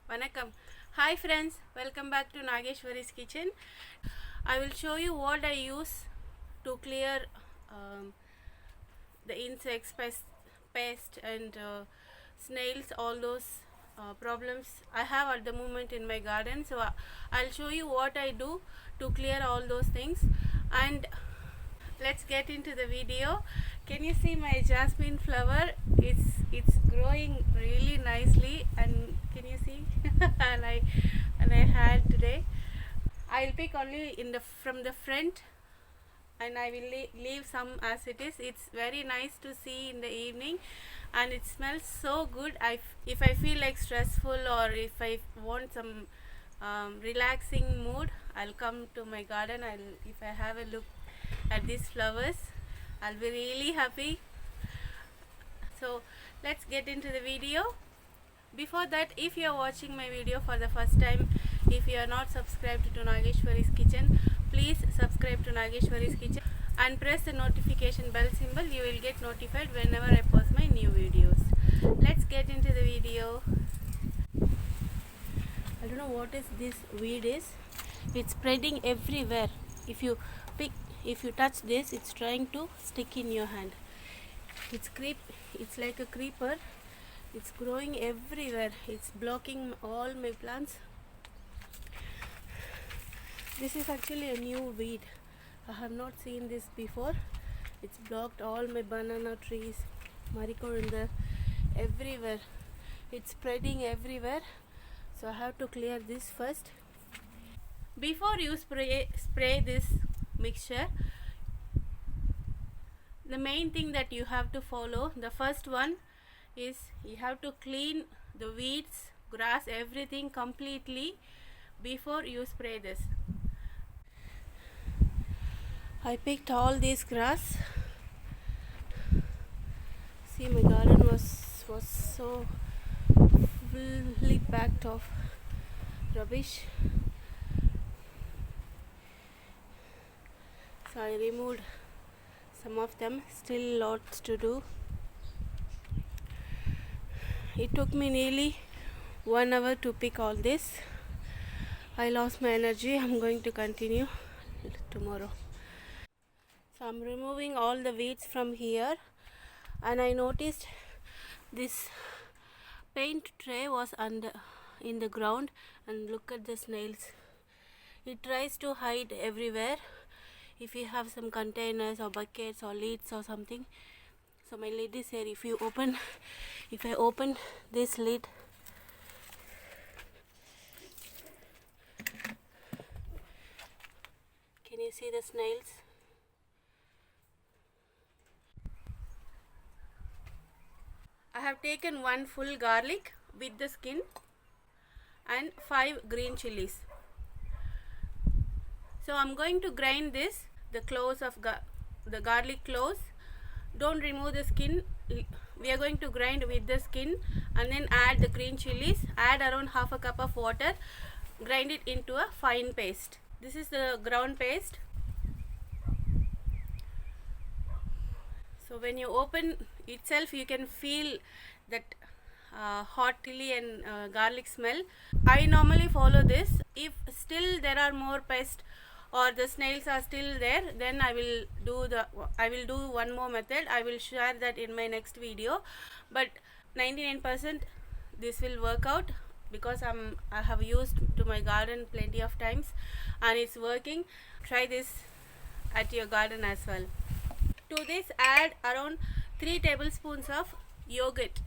Vanakkam. Hi friends, welcome back to Nageshwari's kitchen. I will show you what I use to clear um, the insects, pest and snails, all those problems I have at the moment in my garden. So I'll show you what I do to clear all those things, and let's get into the video. Can you see my jasmine flower? It's growing really nicely, and can you see? and I had today. I'll pick only in the from the front, and I will leave some as it is. It's very nice to see in the evening, and it smells so good. If I feel like stressful, or if I want some relaxing mood, I'll come to my garden. If I have a look at these flowers, I'll be really happy. So let's get into the video. Before that, if you are watching my video for the first time, if you are not subscribed to Nageshwari's kitchen, please subscribe to Nageshwari's kitchen and press the notification bell symbol. You will get notified whenever I post my new videos. Let's get into the video. I don't know what is this weed is. It's spreading everywhere. If you touch this, it's trying to stick in your hand. It's like a creeper. It's growing everywhere. It's blocking all my plants. This is actually a new weed. I have not seen this before. It's blocked all my banana trees, maricorunda, everywhere. It's spreading everywhere. So I have to clear this first. Before you spray this mixture, the main thing that you have to follow, the first one is you have to clean the weeds, grass, everything completely before you spray this. I picked all this grass. See, my garden was so fully packed of rubbish. So I removed some of them. Still lots to do. It took me nearly 1 hour to pick all this. I lost my energy. I'm going to continue tomorrow. So I'm removing all the weeds from here, and I noticed this paint tray was in the ground, and look at the snails. It tries to hide everywhere. If you have some containers or buckets or lids or something, so my lid is here. If I open this lid, can you see the snails? I have taken 1 full garlic with the skin and 5 green chilies. So I'm going to grind this, the cloves of the garlic cloves. Don't remove the skin. We are going to grind with the skin, and then add the green chilies, add around half a cup of water, grind it into a fine paste. This is the ground paste. So when you open itself, you can feel that hot chili and garlic smell. I normally follow this. If still there are more pests or the snails are still there, then I will do one more method. I will share that in my next video, but 99% this will work out, because I have used to my garden plenty of times and it's working. Try this at your garden as well. To this, add around 3 tablespoons of yogurt.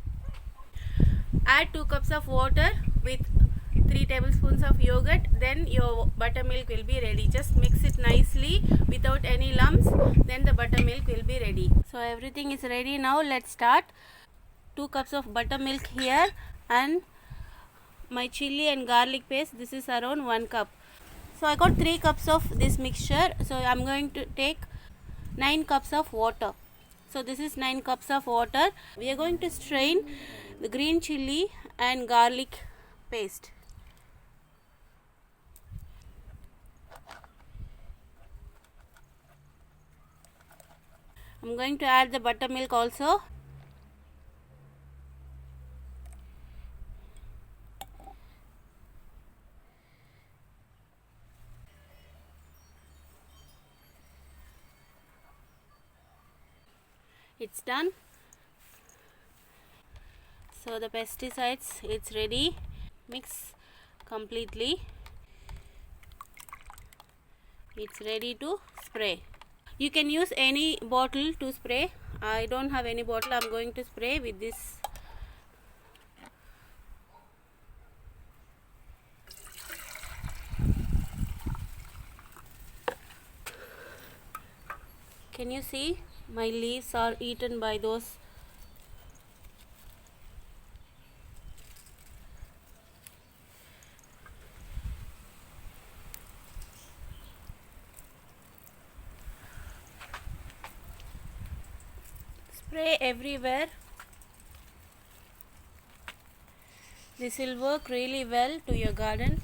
Add 2 cups of water with 3 tablespoons of yogurt. Then your buttermilk will be ready. Just mix it nicely without any lumps. Then the buttermilk will be ready. So everything is ready now. Let's start. 2 cups of buttermilk here, and my chili and garlic paste. This is around 1 cup. So I got 3 cups of this mixture. So I'm going to take 9 cups of water. So this is 9 cups of water. We are going to strain the green chili and garlic paste. I'm going to add the buttermilk also. It's done. So the pesticides, it's ready. Mix completely. It's ready to spray. You can use any bottle to spray. I don't have any bottle. I'm going to spray with this. Can you see? My leaves are eaten by those. Spray everywhere. This will work really well to your garden.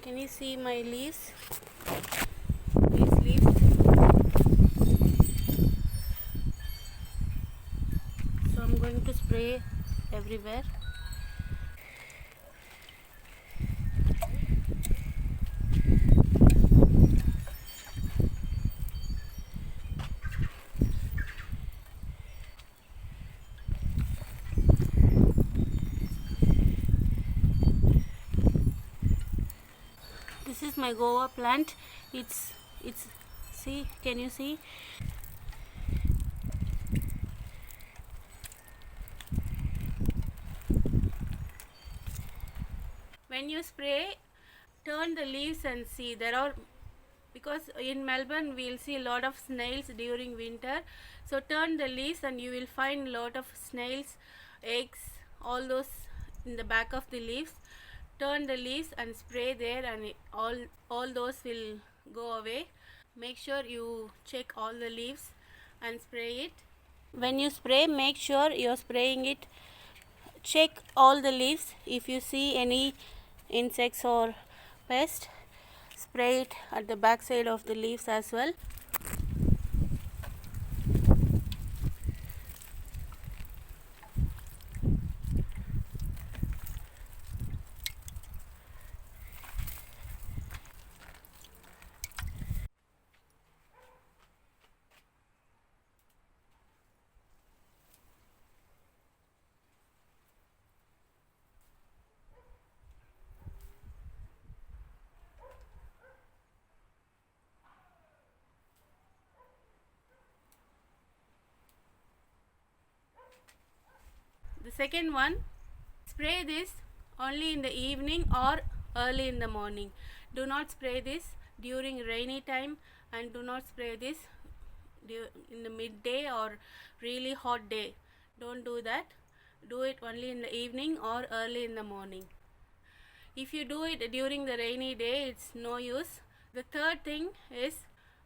Can you see my leaves? These leaves. So I'm going to spray everywhere. This is my guava plant. It's see, can you see? When you spray, turn the leaves and see. There are, because in Melbourne we'll see a lot of snails during winter, so turn the leaves and you will find a lot of snails, eggs, all those in the back of the leaves. Turn the leaves and spray there, and all those will go away. Make sure you check all the leaves and spray it. When you spray, make sure you're spraying it. Check all the leaves. If you see any insects or pest, spray it at the back side of the leaves as well. The second one, spray this only in the evening or early in the morning. Do not spray this during rainy time, and do not spray this in the midday or really hot day. Don't do that. Do it only in the evening or early in the morning. If you do it during the rainy day, it's no use. The third thing is,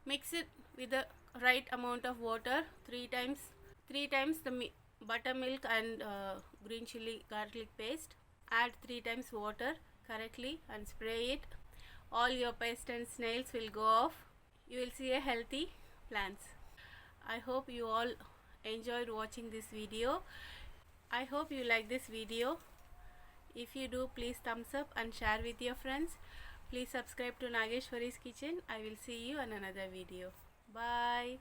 mix it with the right amount of water, three times the buttermilk and green chili garlic paste. Add 3 times water correctly and spray it. All your pests and snails will go off. You will see a healthy plants. I hope you all enjoyed watching this video. I hope you like this video. If you do, please thumbs up and share with your friends. Please subscribe to Nageshwari's Kitchen. I will see you in another video. Bye.